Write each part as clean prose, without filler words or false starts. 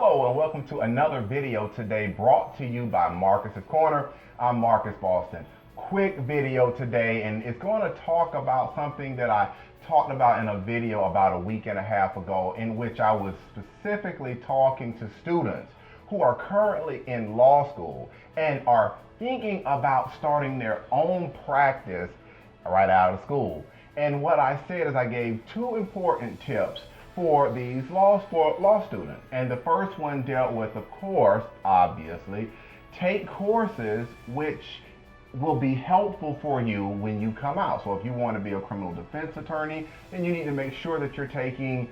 Hello and welcome to another video today brought to you by Marcus's Corner. I'm Marcus Boston. Quick video today, and it's going to talk about something that I talked about in a video about a week and a half ago, in which I was specifically talking to students who are currently in law school and are thinking about starting their own practice right out of school. And what I said is I gave two important tips for these law students. And the first one dealt with, of course, obviously, take courses which will be helpful for you when you come out. So if you want to be a criminal defense attorney, then you need to make sure that you're taking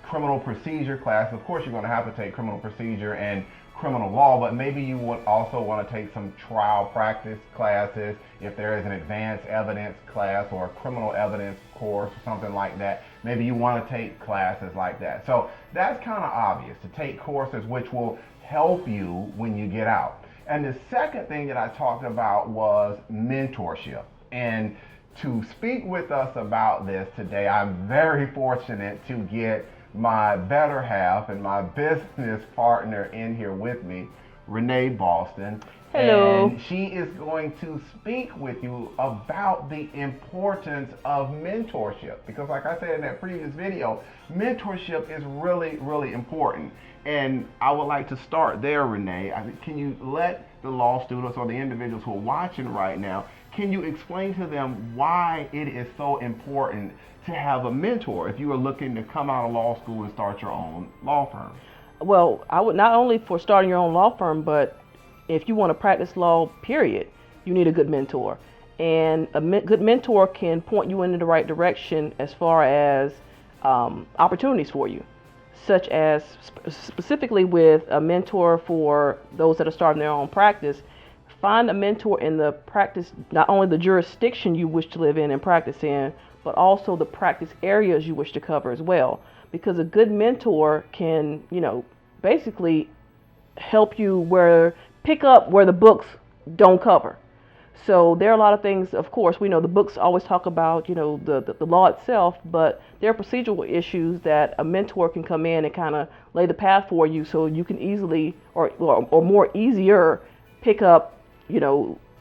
criminal procedure class. Of course, you're going to have to take criminal procedure and criminal law, but maybe you would also want to take some trial practice classes if there is an advanced evidence class or a criminal evidence course or something like that. Maybe you want to take classes like that. So that's kind of obvious, to take courses which will help you when you get out. And the second thing that I talked about was mentorship. And to speak with us about this today, I'm very fortunate to get my better half and my business partner in here with me, Renee Boston. Hello. And she is going to speak with you about the importance of mentorship. Because like I said in that previous video, mentorship is really, really important. And I would like to start there, Renee. Can you let the law students or the individuals who are watching right now, can you explain to them why it is so important to have a mentor if you are looking to come out of law school and start your own law firm? Well, I would not only for starting your own law firm, but if you want to practice law, period, you need a good mentor. And a good mentor can point you in the right direction as far as opportunities for you, such as specifically with a mentor for those that are starting their own practice. Find a mentor in the practice, not only the jurisdiction you wish to live in and practice in, but also the practice areas you wish to cover as well. Because a good mentor can, basically help you pick up where the books don't cover. So there are a lot of things, of course, we know the books always talk about, the law itself, but there are procedural issues that a mentor can come in and kind of lay the path for you so you can easily or more easier pick up,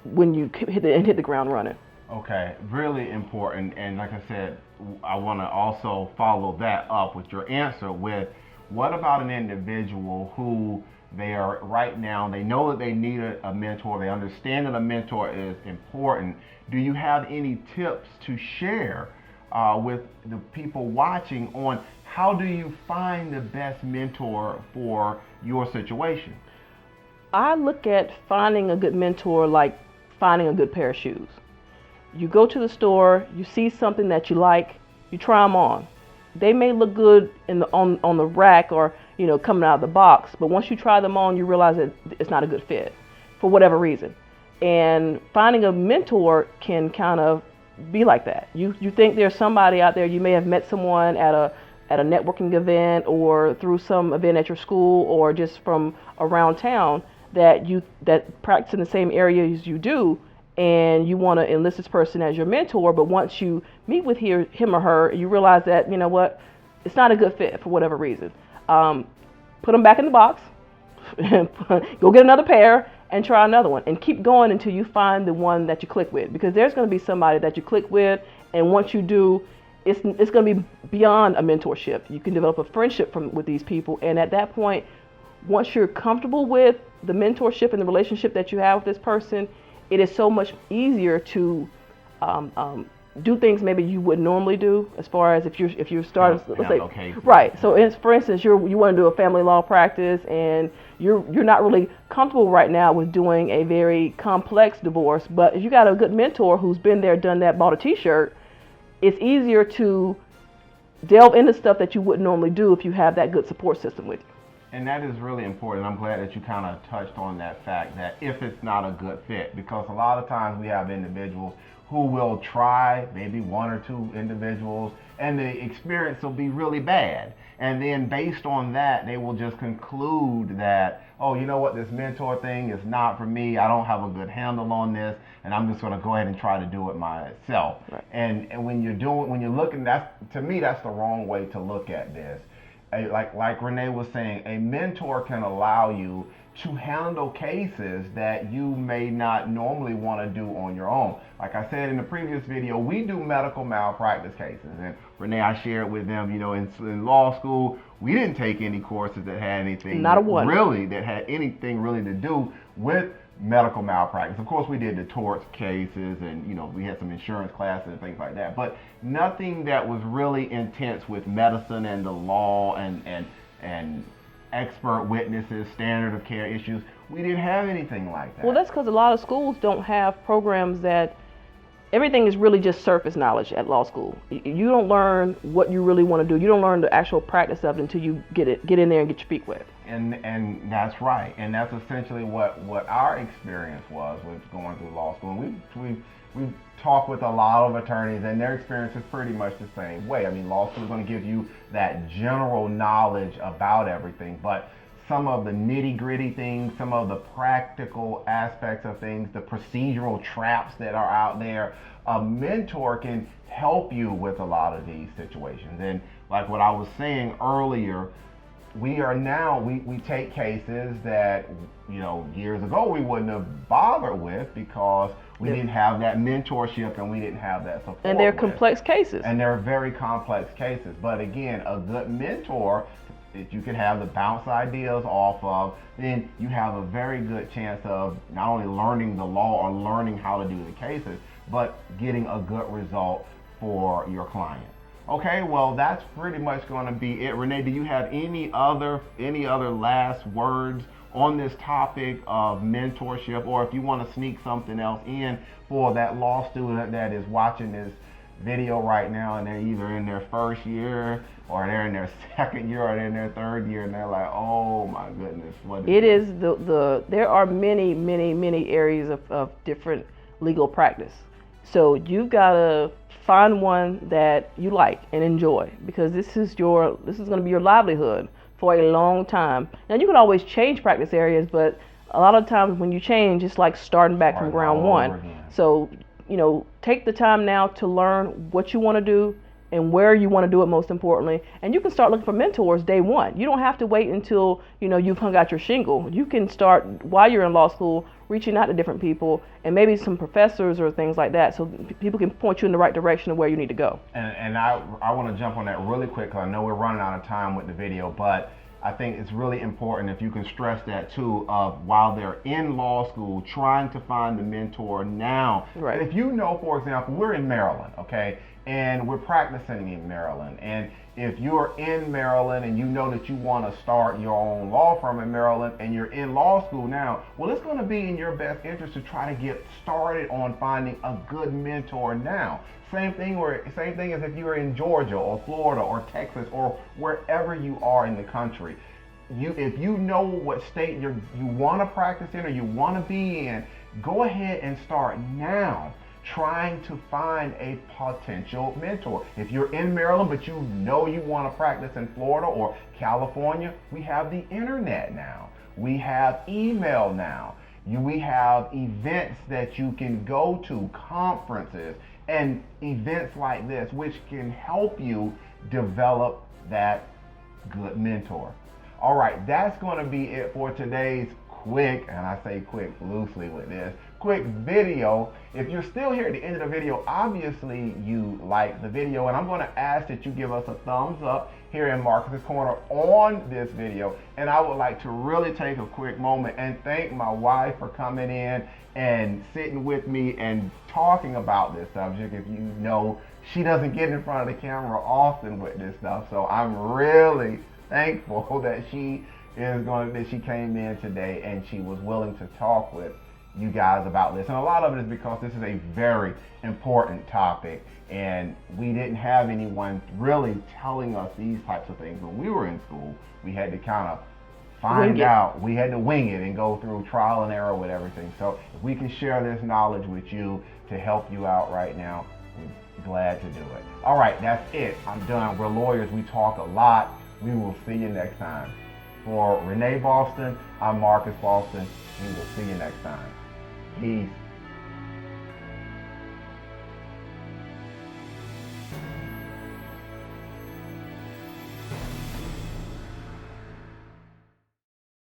when you hit the ground running. Okay, really important. And like I said, I want to also follow that up with your answer with, what about an individual who they are right now, they know that they need a mentor, they understand that a mentor is important. Do you have any tips to share with the people watching on how do you find the best mentor for your situation? I look at finding a good mentor like finding a good pair of shoes. You go to the store, you see something that you like, you try them on. They may look good on the rack or coming out of the box, but once you try them on, you realize that it's not a good fit for whatever reason. And finding a mentor can kind of be like that. You think there's somebody out there, you may have met someone at a networking event or through some event at your school or just from around town that practice in the same area as you do, and you want to enlist this person as your mentor, but once you meet with him or her, you realize that, it's not a good fit for whatever reason. Put them back in the box, go get another pair, and try another one, and keep going until you find the one that you click with, because there's going to be somebody that you click with, and once you do, it's going to be beyond a mentorship. You can develop a friendship with these people, and at that point, once you're comfortable with the mentorship and the relationship that you have with this person, it is so much easier to do things maybe you wouldn't normally do, as far as if you're starting, let's say, okay. Right. So for instance, you want to do a family law practice and you're not really comfortable right now with doing a very complex divorce, but if you got a good mentor who's been there, done that, bought a T-shirt, it's easier to delve into stuff that you wouldn't normally do if you have that good support system with you. And that is really important. I'm glad that you kind of touched on that fact that if it's not a good fit, because a lot of times we have individuals who will try maybe one or two individuals and the experience will be really bad. And then based on that, they will just conclude that, oh, you know what, this mentor thing is not for me. I don't have a good handle on this, and I'm just going to go ahead and try to do it myself. Right. And when you're looking, to me, that's the wrong way to look at this. like Renee was saying, a mentor can allow you to handle cases that you may not normally want to do on your own. Like I said in the previous video, we do medical malpractice cases, and Renee, I shared with them, in law school, we didn't take any courses that had anything Not a one. really that had anything really to do with medical malpractice. Of course, we did the torts cases, and we had some insurance classes and things like that, but nothing that was really intense with medicine and the law and expert witnesses, standard of care issues. We didn't have anything like that. Well, that's because a lot of schools don't have programs that everything is really just surface knowledge at law school. You don't learn what you really want to do. You don't learn the actual practice of it until you get in there and get your feet wet. And that's right. And that's essentially what our experience was with going through law school. And we've talked with a lot of attorneys, and their experience is pretty much the same way. I mean, law school is going to give you that general knowledge about everything, but some of the nitty-gritty things, some of the practical aspects of things, the procedural traps that are out there, a mentor can help you with a lot of these situations. And like what I was saying earlier, we take cases that years ago we wouldn't have bothered with because we didn't have that mentorship and we didn't have that support. And they're complex cases. And they're very complex cases. But again, a good mentor that you can have the bounce ideas off of, then you have a very good chance of not only learning the law or learning how to do the cases, but getting a good result for your client. Okay, well, that's pretty much going to be it. Renee, do you have any other last words on this topic of mentorship, or if you want to sneak something else in for that law student that is watching this video right now and they're either in their first year or they're in their second year or they're in their third year and they're like, oh my goodness, what is this? There are many areas of different legal practice. So you've got to find one that you like and enjoy, because this is going to be your livelihood for a long time. Now, you can always change practice areas, but a lot of times when you change, it's like starting back from ground one. So, take the time now to learn what you want to do and where you want to do it, most importantly. And you can start looking for mentors day one. You don't have to wait until, you've hung out your shingle. You can start while you're in law school, reaching out to different people and maybe some professors or things like that, so people can point you in the right direction of where you need to go. And I want to jump on that really quick, because I know we're running out of time with the video, but I think it's really important if you can stress that too, of while they're in law school, trying to find the mentor now. Right. If for example, we're in Maryland, okay, and we're practicing in Maryland, and if you're in Maryland and you know that you want to start your own law firm in Maryland and you're in law school now, well, it's going to be in your best interest to try to get started on finding a good mentor now. Same thing as if you're in Georgia or Florida or Texas or wherever you are in the country. If you know what state you want to practice in or you want to be in, go ahead and start now trying to find a potential mentor. If you're in Maryland but you want to practice in Florida or California, we have the internet now. We have email now. We have events that you can go to, conferences and events like this, which can help you develop that good mentor. All right, that's going to be it for today's quick, and I say quick loosely with this, quick video. If you're still here at the end of the video, obviously you like the video, and I'm going to ask that you give us a thumbs up here in Marcus's Corner on this video. And I would like to really take a quick moment and thank my wife for coming in and sitting with me and talking about this subject. If you know, she doesn't get in front of the camera often with this stuff, so I'm really thankful that she came in today and she was willing to talk with you guys about this. And a lot of it is because this is a very important topic, and we didn't have anyone really telling us these types of things when we were in school. We had to kind of find out. We had to wing it and go through trial and error with everything. So if we can share this knowledge with you to help you out right now, we're glad to do it. All right, that's it. I'm done. We're lawyers. We talk a lot. We will see you next time. For Renee Boston, I'm Marcus Boston. We will see you next time. Peace.